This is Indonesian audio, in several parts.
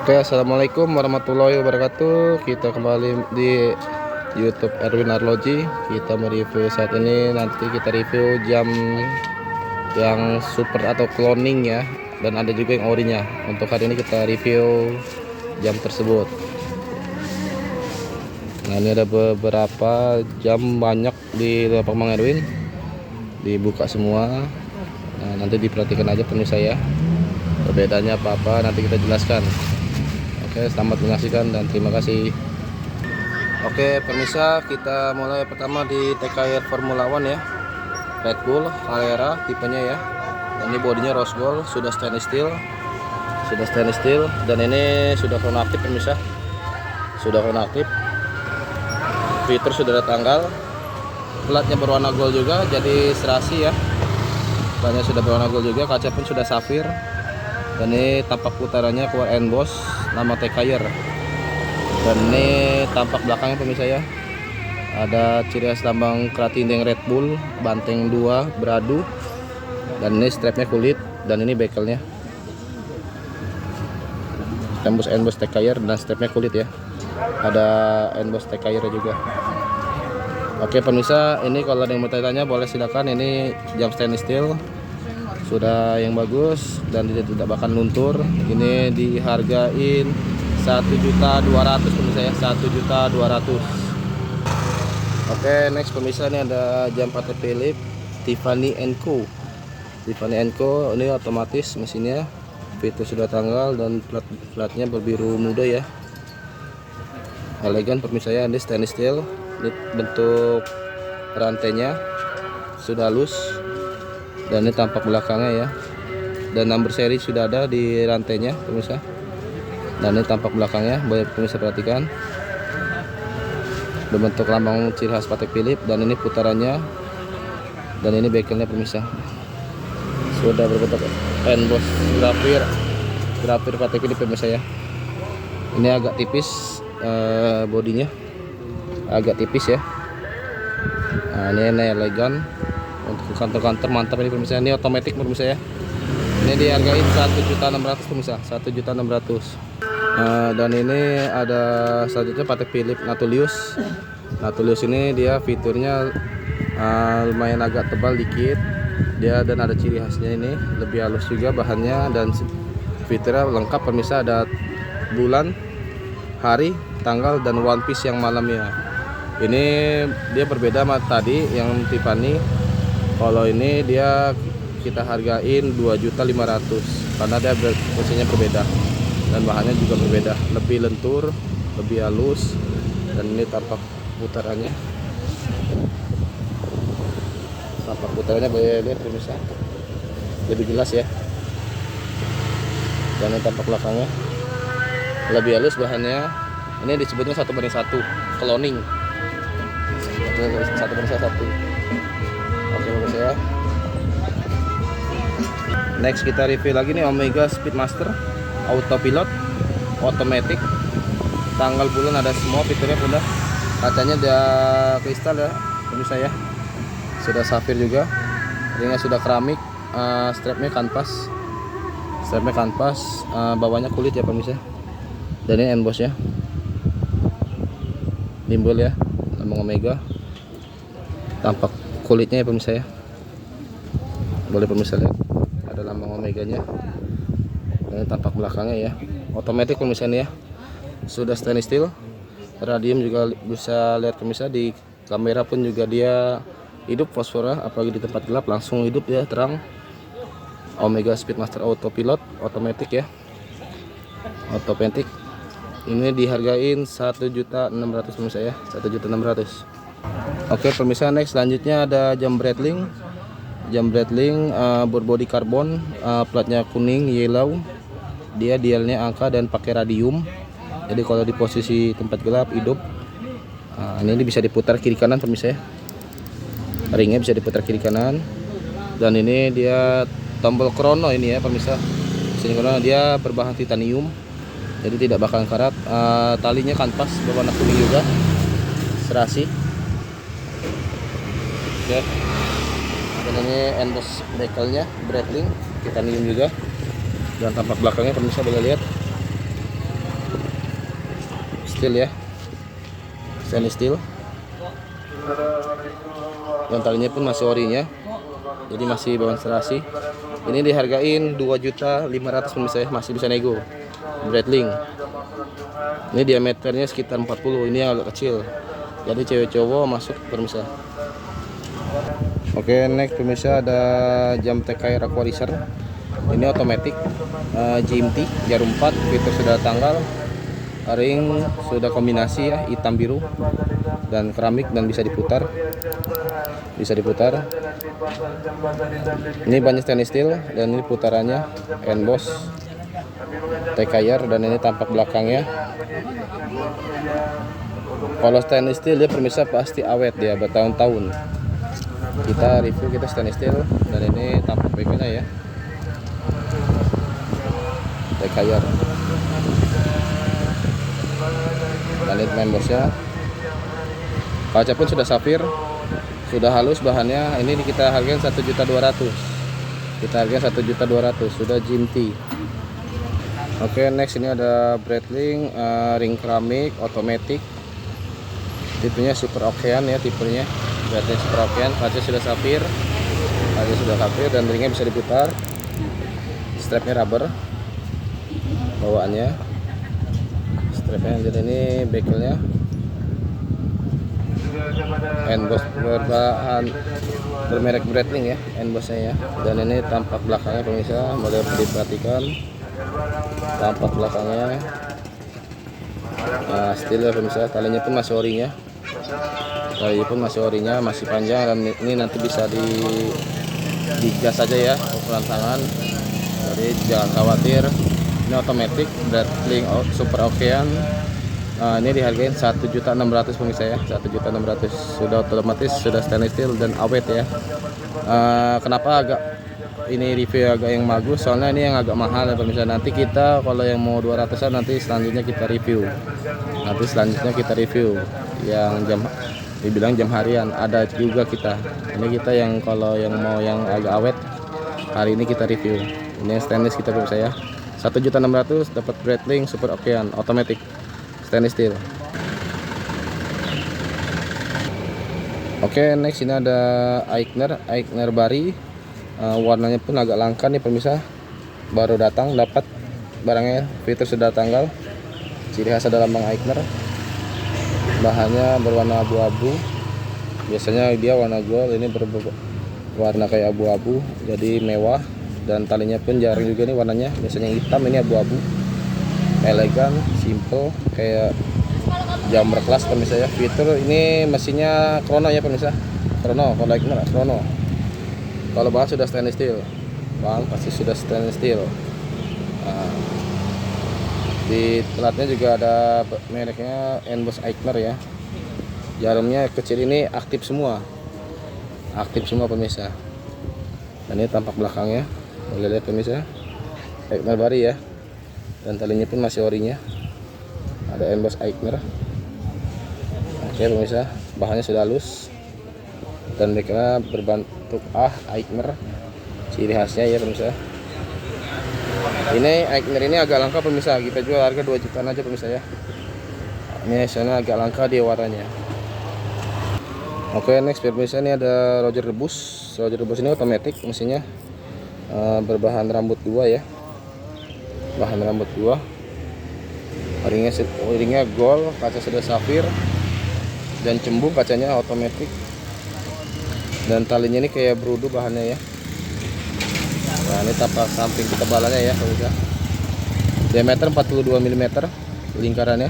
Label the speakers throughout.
Speaker 1: Oke, assalamualaikum warahmatullahi wabarakatuh. Kita kembali di YouTube Erwin Arloji. Kita mereview saat ini. Nanti kita review jam yang super atau cloning ya, dan ada juga yang orinya. Untuk hari ini kita review jam tersebut. Nah, ini ada beberapa jam banyak di lapak Mang Erwin, dibuka semua. Nah, nanti diperhatikan aja pemirsa ya, perbedaannya apa nanti kita jelaskan. Oke, selamat menyaksikan dan terima kasih. Oke pemirsa, kita mulai pertama di TKR Formula One ya, Red Bull Carrera tipenya ya. Dan ini bodinya rose gold, sudah stainless steel, dan ini sudah chrono aktif pemirsa, sudah chrono aktif. Fitur sudah ada tanggal, platnya berwarna gold juga, jadi serasi ya. Platnya sudah berwarna gold juga, kaca pun sudah safir. Dan ini tampak putarannya keluar emboss nama TKR. Dan ini tampak belakangnya pemirsa ya, ada ciri khas lambang Kratindeng Red Bull, banteng 2 beradu. Dan ini strapnya kulit, dan ini bekelnya emboss TKR dan strapnya kulit ya, ada emboss TKR juga. Oke pemirsa, ini kalau ada yang mau tanya boleh silakan. Ini jam stainless steel, sudah yang bagus dan tidak bakal luntur. Ini dihargain 1.200.000 pemirsa ya, 1.200.000. Oke, next pemirsa, ini ada jam Patek Philippe Tiffany & Co. Ini otomatis mesinnya, fitur sudah tanggal dan platnya berbiru muda ya, elegan pemirsa ya. Ini stainless steel, ini bentuk rantainya sudah halus. Dan ini tampak belakangnya ya, dan number seri sudah ada di rantainya pemirsa. Dan ini tampak belakangnya, boleh pemirsa perhatikan, berbentuk lambang ciri khas Patek Philippe. Dan ini putarannya, dan ini bekelnya pemirsa, sudah berbentuk emboss grafir Patek Philippe pemirsa ya. Ini agak tipis, bodinya agak tipis ya. Nah, ini elegan untuk kantor-kantor, mantap ini pemirsa. Ini otomatis pemirsa ya. Ini dihargain 1.600.000 pemirsa, 1.600.000. Dan ini ada selanjutnya Patek Philippe Natulius. Ini dia fiturnya lumayan agak tebal dikit dia, dan ada ciri khasnya, ini lebih halus juga bahannya, dan fiturnya lengkap pemirsa. Ada bulan, hari, tanggal, dan one piece yang malamnya. Ini dia berbeda sama tadi yang Tiffany. Kalau ini dia kita hargain 2.500.000 karena dia mesinnya berbeda dan bahannya juga berbeda, lebih lentur, lebih halus. Dan ini tampak putarannya, boleh lihat pemirsa, lebih jelas ya. Dan ini tampak belakangnya lebih halus bahannya. Ini disebutnya 1:1 cloning, 1:1. Oke bagus ya. Next kita review lagi nih Omega Speedmaster Autopilot Automatic. Tanggal bulan ada semua, fiturnya udah, kacanya ada kristal ya pemirsa ya, sudah safir juga, ringnya sudah keramik, strapnya kanvas, bawahnya kulit ya pemirsa. Dan ini emboss ya, timbul ya lambang Omega, tampak kulitnya ya pemirsa ya, boleh pemirsa lihat ada lambang Omeganya. Dan tampak belakangnya ya, otomatis pemirsa ini ya, sudah stainless steel. Radium juga bisa lihat pemirsa, di kamera pun juga dia hidup fosfornya, apalagi di tempat gelap langsung hidup ya, terang. Omega Speedmaster Autopilot otomatis ya, ini dihargain 1.600.000 pemirsa ya, 1.600.000. Oke pemirsa, next selanjutnya ada jam Breitling. Berbodi karbon, platnya kuning yellow, dia dialnya angka dan pakai radium. Jadi kalau di posisi tempat gelap hidup. Ini bisa diputar kiri kanan pemirsa ya, ringnya bisa diputar kiri kanan. Dan ini dia tombol krono ini ya pemirsa, dia berbahan titanium, jadi tidak bakalan karat. Talinya kanvas berwarna kuning juga, serasi. Oke. Dan ini emboss bekelnya Breitling titanium juga. Dan tampak belakangnya pemirsa boleh lihat, steel ya, stainless steel. Dan talinya pun masih orinya, jadi masih bawaan serasi. Ini dihargain 2.500.000 pemirsa ya, masih bisa nego. Breitling. Ini diameternya sekitar 40, ini yang agak kecil. Jadi cewek cowok masuk pemirsa. Oke, next pemirsa ada jam TKR Aquaracer. Ini otomatis, GMT, jarum 4, fitur sudah tanggal, ring sudah kombinasi ya, hitam biru dan keramik, dan bisa diputar. Ini banyak stainless steel, dan ini putarannya Boss TKR, dan ini tampak belakangnya. Kalau stainless steel dia pemirsa pasti awet dia bertahun-tahun. Kita review kita stainless steel, dan ini tampak bekelnya ya, TKR. Dan ini membersnya. Kaca pun sudah safir, sudah halus bahannya. Ini kita hargain 1.200.000. Kita hargain 1.200.000, sudah GMT. Oke, next ini ada Breitling, ring keramik otomatis. Tipenya Super Okean ya, tipenya Breitling Super Okean. Kaca sudah safir, dan ringnya bisa diputar. Strapnya rubber bawaannya, strapnya. Jadi ini bekelnya Boss berbahan bermerek Breitling ya, Bossnya ya. Dan ini tampak belakangnya pemirsa, boleh diperhatikan tampak belakangnya. Nah, steel ya pemirsa, talinya pun masih orinya. Masih panjang, dan ini nanti bisa digas saja ya ukuran tangan. Jadi jangan khawatir. Ini otomatis Breitling Super Okean. Nah, ini dihargain 1.600.000 pemirsa ya, 1.600.000. Sudah otomatis, sudah stainless steel dan awet ya. Kenapa ini review agak yang bagus? Soalnya ini yang agak mahal ya pemirsa. Nanti kita kalau yang mau 200-an nanti selanjutnya kita review. Yang dibilang jam harian ada juga kita. Ini kita yang kalau yang mau yang agak awet, hari ini kita review. Ini stainless kita pemirsa ya. 1.600.000 dapat Breitling Super Okean otomatis stainless steel. Oke, next ini ada Aigner Bari. Warnanya pun agak langka nih pemirsa, baru datang dapat barangnya, fitur sudah tanggal. Ciri khas ada lambang Aigner. Bahannya berwarna abu-abu, biasanya dia warna gold, ini berwarna kayak abu-abu, jadi mewah. Dan talinya pun jarang juga nih warnanya, biasanya hitam, ini abu-abu. Elegan, simple, kayak jam berkelas pemirsa ya. Fitur ini mesinnya Chrono ya pemirsa, Chrono. Kalau Aigner Chrono. Kalau bahan sudah stainless steel, pasti sudah stainless steel. Nah, di pelatnya juga ada mereknya Boss Aigner ya. Jarumnya kecil, ini aktif semua pemirsa. Dan ini tampak belakangnya, boleh lihat pemirsa, Aigner Bari ya. Dan talinya pun masih orinya, ada Boss Aigner. Oke pemirsa, bahannya sudah halus dan bekelnya berbentuk Aigner, ciri khasnya ya pemirsa. Ini Aigner ini agak langka pemirsa, kita jual harga 2 jutaan aja pemirsa ya. Ini soalnya agak langka dia warnanya. Oke, next pemirsa, ini ada Roger de Boss ini otomatis mesinnya, berbahan rambut 2 ya, bahan rambut 2. Ringnya gold, kaca sudah safir, dan cembung kacanya otomatis. Dan talinya ini kayak berudu bahannya ya. Nah, ini tampak samping ketebalannya ya pemirsa. Diameter 42 mm lingkarannya.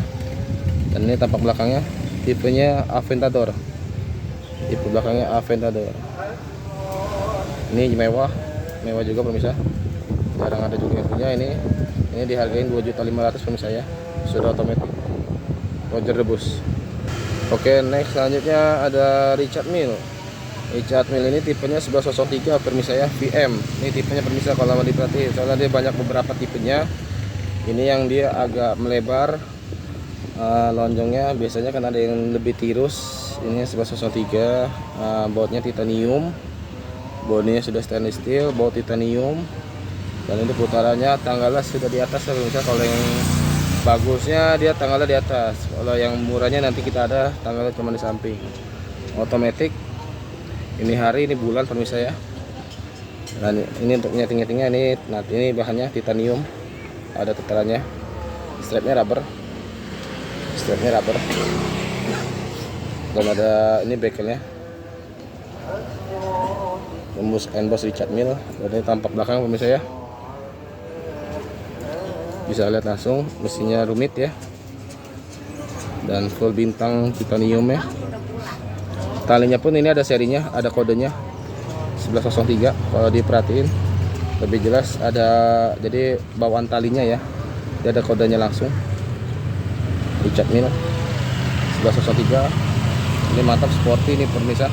Speaker 1: Dan ini tampak belakangnya, tipenya Aventador. Tipe belakangnya Aventador. Ini mewah juga pemirsa. Jarang ada juga yang punya ini. Ini dihargain 2.500.000 pemirsa ya. Sudah otomatis. Roger de Boss. Oke, next selanjutnya ada Richard Mille ini tipenya 1103 pemirsa ya, VM. Ini tipenya pemirsa kalau mau diperhatiin, soalnya dia banyak beberapa tipenya. Ini yang dia agak melebar, lonjongnya biasanya kan ada yang lebih tirus. Ini 1103, bautnya titanium, bodinya sudah stainless steel, baut titanium. Dan ini putarannya tanggalnya sudah di atas ya pemirsa. Kalau yang Bagusnya dia tanggalnya di atas. Kalau yang murahnya nanti kita ada tanggalnya cuma di samping. Otomatis. Ini hari, ini bulan pemirsa ya. Dan ini untuk nyeting-nyetingnya ini, nanti ini bahannya titanium. Ada tetarannya. Strapnya rubber. Dan ada ini bekelnya. Tembus Enboss Richard Mille. Dan ini tampak belakang pemirsa ya. Bisa lihat langsung mesinnya rumit ya. Dan full bintang titanium ya. Talinya pun ini ada serinya, ada kodenya 1103. Kalau diperhatiin lebih jelas ada, jadi bawaan talinya ya, dia ada kodenya langsung Richard Mille 1103. Ini mantap, sporty ini pemirsa.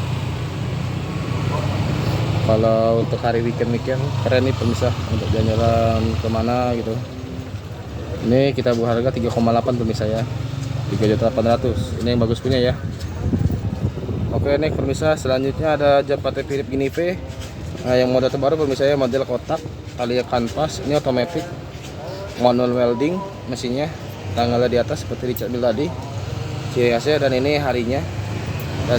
Speaker 1: Kalau untuk hari weekend keren nih pemirsa, untuk jalan-jalan kemana gitu. Ini kita buat harga 3,8 pemirsa ya, 3.800.000. Ini yang bagus punya ya. Oke, nih pemirsa, selanjutnya ada jam Patek Philippe Gini V. Nah, yang model terbaru pemirsa ya, model kotak, tali kanvas. Ini otomatis, manual welding, mesinnya tanggalnya di atas seperti Richard Mille tadi, ciri khasnya. Dan ini harinya, dan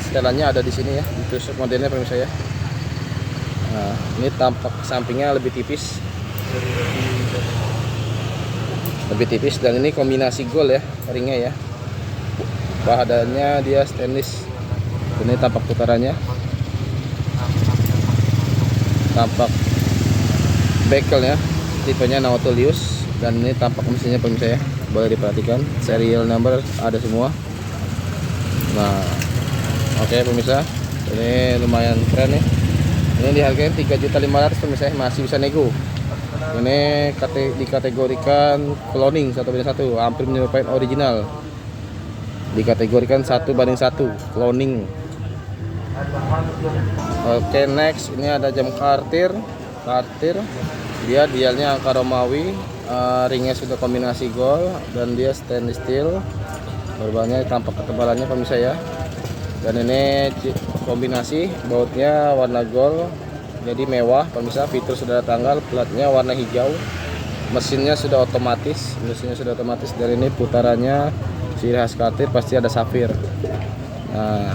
Speaker 1: setelannya ada di sini ya, ditusuk modelnya pemirsa ya. Nah, ini tampak sampingnya lebih tipis, dan ini kombinasi gold ya ringnya ya. Bahannya dia stainless. Ini tampak putarannya, tampak bekelnya tipenya Nautilus, dan ini tampak mesinnya pemirsa ya. Boleh diperhatikan, serial number ada semua. Nah, oke pemirsa, ini lumayan keren nih. Ini dihargain 3.500.000 pemirsa, masih bisa nego. Ini dikategorikan cloning 1:1, hampir menyerupai original. Dikategorikan 1:1 cloning. Oke, next ini ada jam Cartier. Dia dialnya angka Romawi, ringnya sudah kombinasi gold, dan dia stainless steel. Berbahannya tampak ketebalannya pemirsa ya. Dan ini kombinasi bautnya warna gold, jadi mewah pemirsa. Fitur sudah ada tanggal, platnya warna hijau. Mesinnya sudah otomatis, dan ini putarannya ciri khas Cartier pasti ada safir. Nah,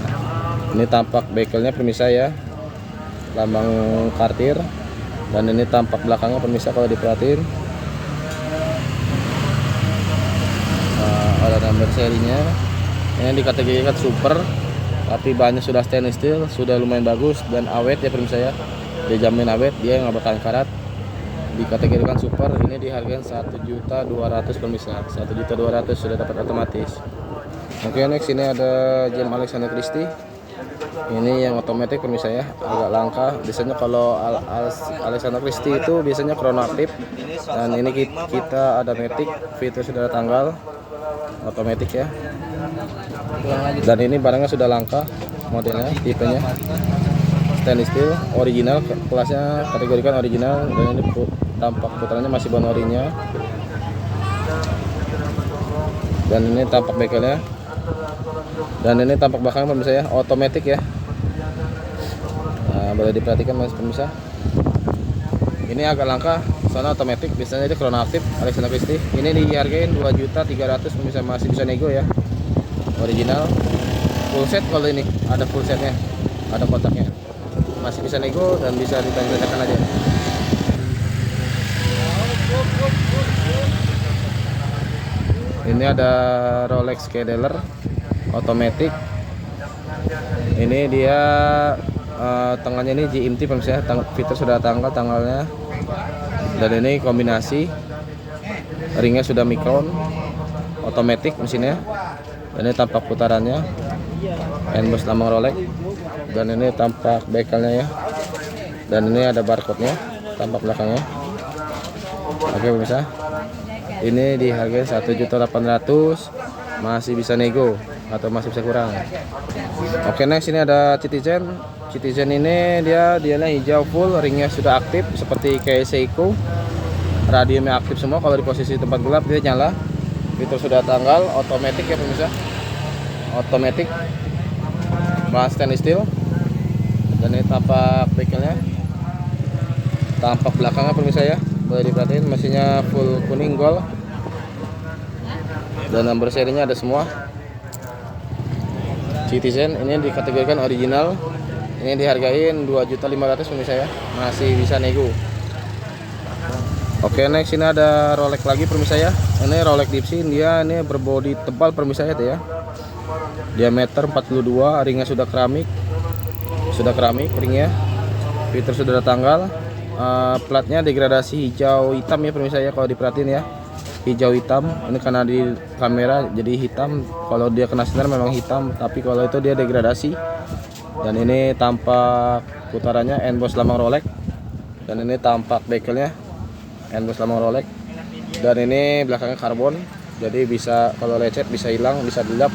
Speaker 1: ini tampak bekelnya pemirsa ya, lambang Cartier. Dan ini tampak belakangnya pemirsa kalau diperhatiin. Nah, ada nomor serinya. Ini dikategorikan super, tapi bahannya sudah stainless steel, sudah lumayan bagus dan awet ya pemirsa ya. Dia jamin awet, dia nggak bakalan karat. Dikategorikan super. Ini dihargain 1.200.000 pemirsa. 1.200.000 sudah dapat otomatis. Oke, next ini ada jam Alexander Christie. Ini yang otomatis pemirsa ya, agak langka. Biasanya kalau Alexander Christie itu biasanya chronoaktif, dan ini kita ada matic. Fitur sudah ada tanggal, otomatis ya. Dan ini barangnya sudah langka, modelnya, tipenya stainless steel, original, kelasnya kategorikan original. Dan ini tampak putarannya masih bahan orinya. Dan ini tampak bekelnya. Dan ini tampak belakang pemirsa ya, otomatis ya. Nah, boleh diperhatikan mas pemirsa. Ini agak langka, soalnya otomatis, biasanya itu chronoaktif Alexander Christie. Ini dihargain 2.300.000 pemirsa, masih bisa nego ya. Original, full set. Kalau ini ada full setnya, ada kotaknya, masih bisa nego dan bisa ditanyakan aja. Ini ada Rolex Cadeler otomatis. Ini dia tengahnya ini GMT pemirsa, fitur sudah tanggalnya. Dan ini kombinasi, ringnya sudah micron, otomatis mesinnya. Dan ini tampak putarannya, Enboss lambang Rolex. Dan ini tampak bekelnya ya. Dan ini ada barcode-nya, tampak belakangnya. Oke pemirsa, ini dihargai 1.800.000, masih bisa nego atau masih bisa kurang. Oke, next ini ada Citizen ini dianya hijau full, ringnya sudah aktif seperti kayak Seiko. Radionya aktif semua, kalau di posisi tempat gelap dia nyala. Fitur sudah tanggal, otomatis ya pemirsa. Otomatis, bahan stainless steel. Dan ini tampak bekelnya, tampak belakangnya pemirsa ya. Boleh diperhatiin, mesinnya full kuning gold. dan nomor serinya ada semua. Citizen ini dikategorikan original, ini dihargain 2.500.000 pemirsa ya, masih bisa nego. Oke, next ini ada Rolex lagi pemirsa ya. Ini Rolex Dipsy, dia ini berbodi tebal pemirsa ya, diameter 42, ringnya sudah keramik ringnya, fitur sudah ada tanggal. Platnya degradasi hijau hitam ya pemirsa ya, kalau diperhatiin ya, hijau hitam. Ini karena di kamera jadi hitam, kalau dia kena sinar memang hitam, tapi kalau itu dia degradasi. Dan ini tampak putarannya emboss lambang Rolex, dan ini tampak bekelnya emboss lambang Rolex, dan ini belakangnya karbon, jadi bisa kalau lecet bisa hilang, bisa gelap.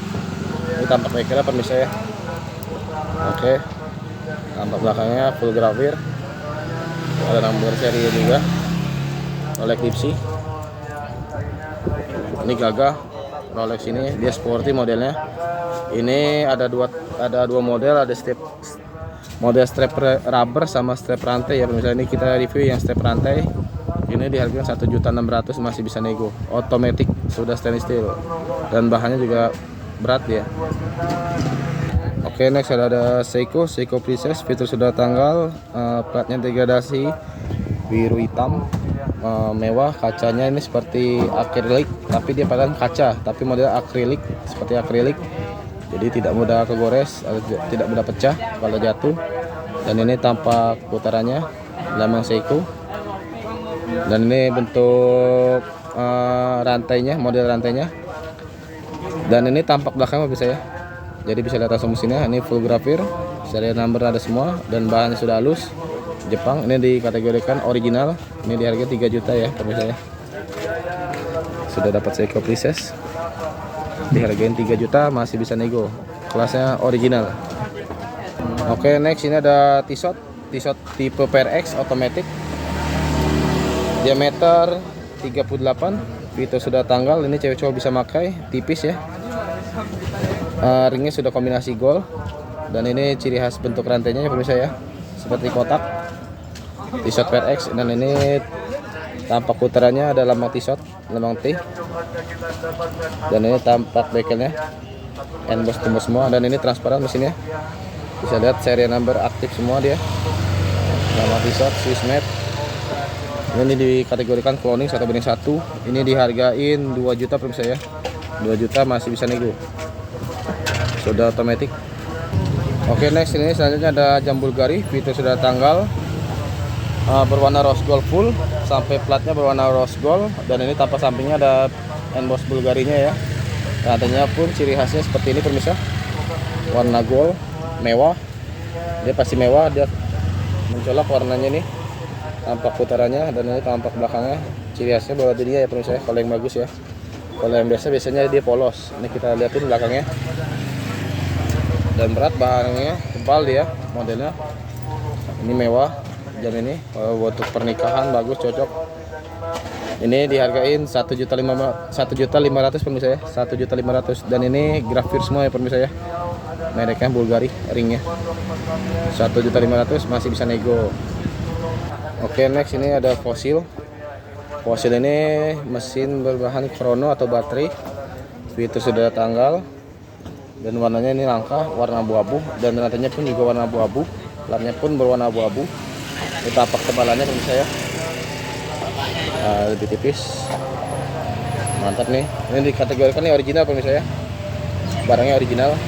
Speaker 1: Ini tampak bekelnya pemirsa ya. Oke, tampak belakangnya full grafir, ada nomor seri juga Rolex Dipsy. Ini gagah Rolex, ini dia sporty modelnya. Ini ada dua model, ada model strap rubber sama strap rantai ya pemirsa. Ini kita review yang strap rantai, ini dihargakan 1.600.000, masih bisa nego. Otomatis, sudah stainless steel, dan bahannya juga berat ya. Oke, next ada Seiko Princess, fitur sudah tanggal, platnya degradasi biru hitam, mewah. Kacanya ini seperti akrilik, tapi dia padahal kaca, tapi model akrilik, seperti akrilik, jadi tidak mudah kegores, tidak mudah pecah kalau jatuh. Dan ini tampak putarannya lambang Seiko, dan ini bentuk rantainya, model rantainya. Dan ini tampak belakangnya bisa ya, jadi bisa lihat langsung mesinnya. Ini full grafir, serial number ada semua, dan bahannya sudah halus Jepang. Ini dikategorikan original, ini dihargai 3 juta ya pemirsa ya. Sudah dapat Seiko Princess, dihargain 3 juta, masih bisa nego, kelasnya original. Oke, next ini ada Tissot tipe PRX otomatis, diameter 38, fitur sudah tanggal. Ini cewek cowok bisa pakai, tipis ya. Ringnya sudah kombinasi gold, dan ini ciri khas bentuk rantainya ya pemirsa ya, seperti kotak Tissot PRX. Dan ini tampak putarannya ada lambang Tissot, lambang T, dan ini tampak bekelnya emboss tembus semua, dan ini transparan mesinnya, bisa lihat serial number aktif semua dia, lambang Tissot Swiss made. Ini dikategorikan cloning 1:1, ini dihargain 2 juta pemirsa ya, 2 juta masih bisa nego, sudah otomatis. Oke, next ini selanjutnya ada jam Bulgari, fitur sudah tanggal, berwarna rose gold full sampai platnya berwarna rose gold, dan ini tampak sampingnya ada emboss Bulgarinya ya. Rantainya pun ciri khasnya seperti ini pemirsa, warna gold, mewah, dia pasti mewah, dia mencolok warnanya nih, tampak putarannya, dan ini tampak belakangnya, ciri khasnya bawah dirinya ya pemirsa ya, kalau yang bagus ya. Kalau yang biasa biasanya dia polos, ini kita lihatin belakangnya, dan berat, bahannya tebal dia modelnya. Ini mewah jam ini, untuk pernikahan bagus, cocok. Ini dihargain 1.500.000 pemirsa ya, 1.500.000, dan ini grafir semua ya pemirsa ya, mereknya Bulgari, ringnya 1.500.000, masih bisa nego. Oke, next ini ada Fossil ini mesin berbahan krono atau baterai, fitur sudah tanggal, dan warnanya ini langka, warna abu-abu, dan rantainya pun juga warna abu-abu, platnya pun berwarna abu-abu. Ini tampak tebalannya pemirsa ya, lebih tipis, mantap nih. Ini dikategorikan nih original pemirsa ya, barangnya original.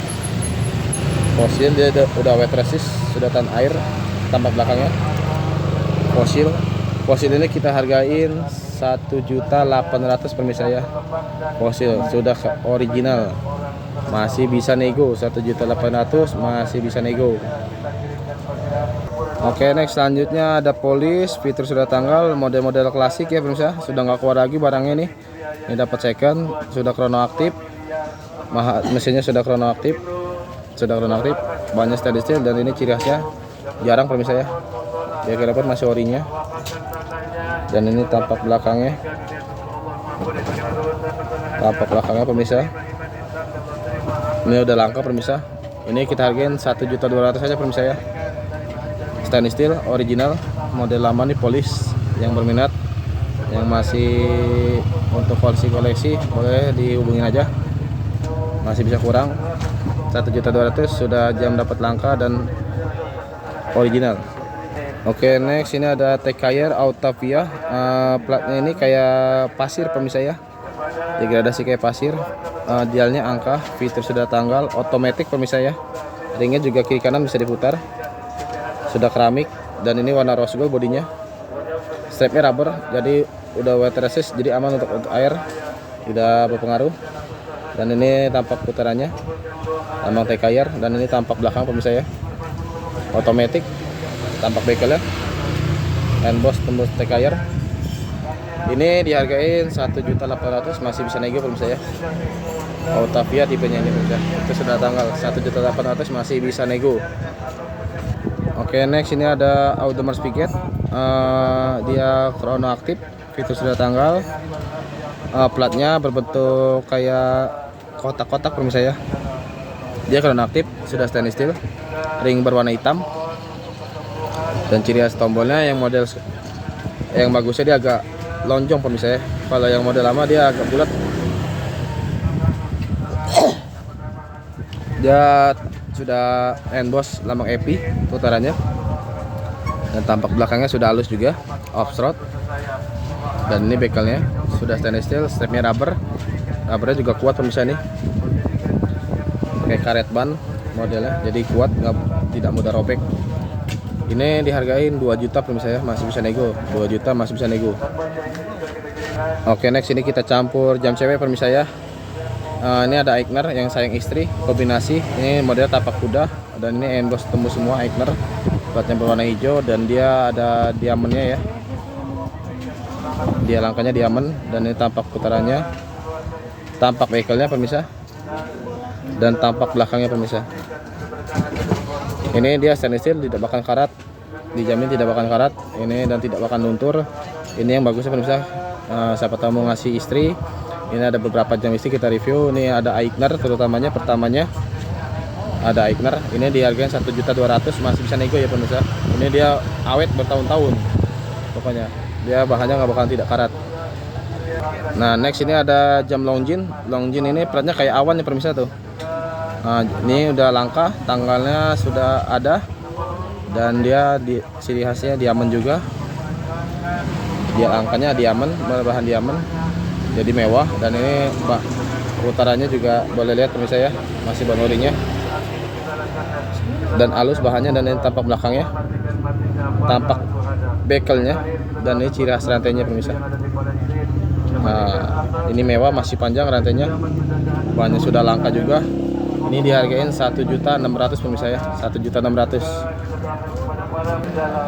Speaker 1: Fossil dia udah wet resist, sudah tahan air, tampak belakangnya. Fossil ini kita hargain 1.800.000 pemirsa ya. Fossil sudah original, masih bisa nego, 1.800.000 masih bisa nego. Oke, next selanjutnya ada Polish, fitur sudah tanggal, model-model klasik ya pemirsa, sudah nggak keluar lagi barangnya nih. Ini dapat second, sudah krono aktif, mesinnya sudah krono aktif, banyak stainless steel, dan ini ciri khasnya jarang pemirsa ya, dia dapat masih orinya. Dan ini tampak belakangnya pemirsa, ini udah langka pemirsa. Ini kita hargain 1.200.000 saja pemirsa ya, stainless steel original, model lama nih, Polish. Yang berminat Yang masih untuk koleksi boleh dihubungin aja, masih bisa kurang. 1.200.000 sudah jam dapat langka dan original. Oke, next ini ada Tekayer Autavia. Platnya ini kayak pasir pemirsa ya, degradasi kayak pasir. Dialnya angka, fitur sudah tanggal, otomatis pemirsa ya. Ringnya juga kiri kanan bisa diputar, sudah keramik, dan ini warna rose gold bodinya. Strapnya rubber, jadi udah water resist, jadi aman untuk air, tidak berpengaruh. Dan ini tampak putarannya, lambang Tekayer. Dan ini tampak belakang pemirsa ya, otomatis. Tampak bekelnya Enboss tembus Tekayer. Ini dihargain 1.800.000, masih bisa nego pemirsa ya. Autavia tipenya ini pemirsa, itu sudah tanggal. 1.800.000 masih bisa nego. Oke, next ini ada Audemars Piguet. Dia chrono aktif, fitur sudah tanggal. Platnya berbentuk kayak kotak-kotak pemirsa ya. Dia chrono aktif, sudah stainless steel, ring berwarna hitam. Dan ciri khas tombolnya yang model yang bagusnya dia agak lonjong pemirsa ya. Kalau yang model lama dia agak bulat. Dia sudah Enboss lambang EPI putarannya. Dan tampak belakangnya sudah halus juga, off-road. Dan ini bekelnya sudah stainless steel, strapnya rubber. Rubbernya juga kuat pemirsa nih, kayak karet ban modelnya, jadi kuat, tidak mudah robek. Ini dihargain 2 juta pemirsa ya, masih bisa nego. 2 juta masih bisa nego. Oke, next ini kita campur jam cewek pemirsa ya. Ini ada Aigner yang sayang istri kombinasi. Ini model tapak kuda, dan ini Enboss tembus semua Aigner. Platnya berwarna hijau dan dia ada diamondnya ya. Dia langkanya diamond, dan ini tampak putarannya, tampak bekelnya pemirsa, dan tampak belakangnya pemirsa. Ini dia stainless steel, tidak bakal karat, dijamin tidak bakal karat. Ini dan tidak bakal luntur. Ini yang bagusnya pemirsa. Siapa tahu mau ngasih istri. Ini ada beberapa jam istri kita review. Ini ada Aigner terutamanya, pertamanya ada Aigner. Ini dihargain 1.200.000, masih bisa nego ya pemirsa. Ini dia awet bertahun-tahun, pokoknya dia bahannya nggak bakalan tidak karat. Nah, next ini ada jam Longines. Longines ini platnya kayak awan ya pemirsa tuh. Nah, ini udah langka, tanggalnya sudah ada, dan dia di ciri khasnya diamond juga. Dia angkanya diamond, bahan diamond, jadi mewah. Dan ini putarannya juga boleh lihat pemirsa ya, masih bahan orinya, dan halus bahannya. Dan ini tampak belakangnya, tampak bekelnya, dan ini ciri khas rantainya pemirsa. Nah, ini mewah, masih panjang rantainya, bahannya sudah langka juga. Ini dihargain 1.600.000 pemirsa ya, 1.600.000.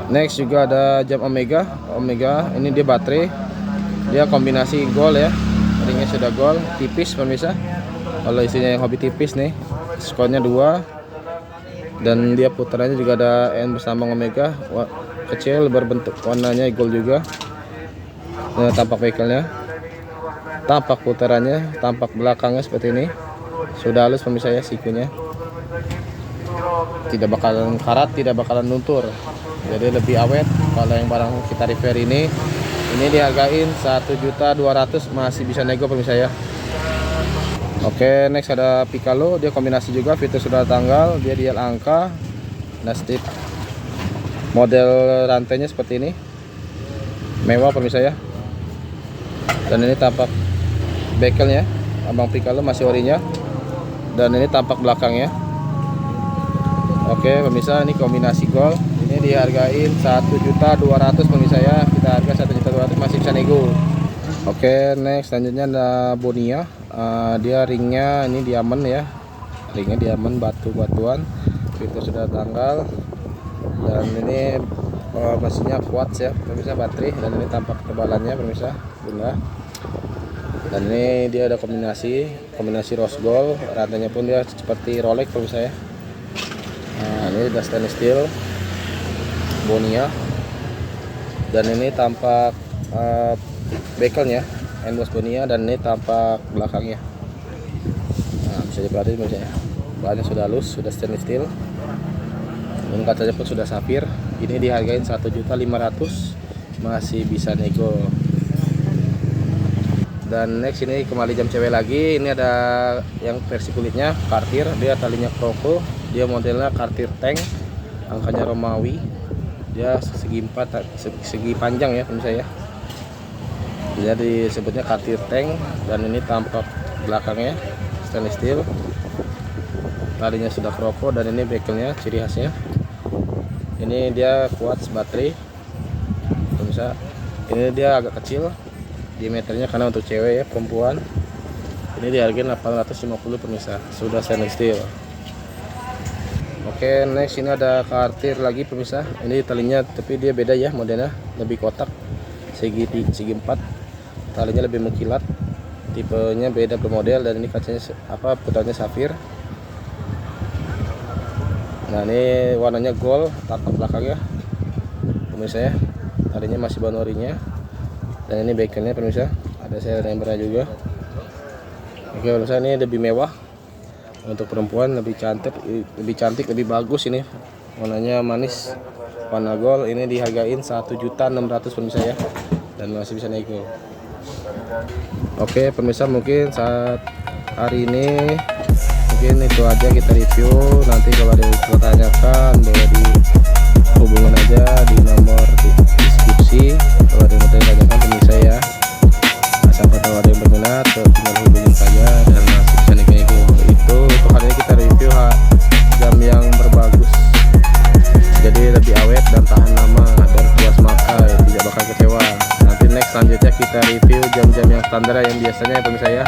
Speaker 1: Next juga ada jam Omega. Omega ini dia baterai, dia kombinasi gold ya, ringnya sudah gold, tipis pemirsa. Kalau isinya yang hobi tipis nih, skonnya 2. Dan dia putarannya juga ada N bersama Omega, kecil, berbentuk warnanya gold juga. Nah, tampak bekelnya, tampak putarannya, tampak belakangnya seperti ini. Sudah halus pemirsa ya, sikunya tidak bakalan karat, tidak bakalan luntur, jadi lebih awet. Kalau yang barang kita repair ini dihargain 1.200.000, masih bisa nego pemirsa ya. Oke, next ada Piccolo. Dia kombinasi juga, fitur sudah tanggal, dia dial angka. Nah, strip model rantainya seperti ini, mewah pemirsa ya. Dan ini tampak bekelnya, lambang Piccolo masih orinya. Dan ini tampak belakangnya. Oke pemirsa, ini kombinasi gold. Ini dihargain 1.200.000 pemirsa ya. Kita harga 1.200.000, masih bisa nego. Oke, next selanjutnya ada Bonia. Dia ringnya ini diamond ya, ringnya diamond, batu-batuan, fitur sudah tanggal. Dan ini mesinnya kuat ya pemirsa, baterai. Dan ini tampak ketebalannya pemirsa, bunga. Dan ini dia ada kombinasi rose gold, rantainya pun dia seperti Rolex pemirsa ya. Nah, ini udah stainless steel Bonia. Dan ini tampak bekelnya Enboss Bonia, dan ini tampak belakangnya. Nah, bisa diperhatiin pemirsa ya, bahannya sudah halus, sudah stainless steel, dan kacanya pun sudah safir. Ini dihargain 1.500.000, masih bisa nego. Dan next ini kembali jam cewek lagi. Ini ada yang versi kulitnya kartir, dia talinya kroko, dia modelnya kartir tank, angkanya Romawi, dia segi 4 segi panjang ya pemirsa ya. Jadi disebutnya kartir tank. Dan ini tampak belakangnya stainless steel, talinya sudah kroko, dan ini bekelnya ciri khasnya. Ini dia kuat baterai pemirsa. Ini dia agak kecil diameternya karena untuk cewek ya, perempuan. Ini dihargain 850 pemirsa, sudah stainless steel. Oke, next ini ada kartir lagi pemirsa. Ini talinya tapi dia beda ya, modelnya lebih kotak, segi 4, talinya lebih mengkilat, tipenya beda bermodel, dan ini kacanya putarnya safir. Nah ini warnanya gold, tapak belakangnya pemirsa ya, talinya masih bahan orinya. Dan ini bekelnya pemirsa, ada serial numbernya juga. Oke pemirsa, ini lebih mewah untuk perempuan, lebih cantik, lebih bagus. Ini warnanya manis, warna gold. Ini dihargain 1.600.000 pemirsa ya, dan masih bisa nego. Oke pemirsa, mungkin saat hari ini mungkin itu aja kita review. Nanti kalau ada yang ditanyakan boleh dihubungin aja di nomor di deskripsi. Kalau ada yang ditanyakan pemirsa ya, asal tahu ada yang berminat tinggal hubungin saja dan masih bisa nego. Itu untuk hari ini kita review jam yang berbagus, jadi lebih awet dan tahan lama dan puas pakai, tidak bakal kecewa. Nanti next selanjutnya kita review jam-jam yang standar yang biasanya ya pemirsa ya.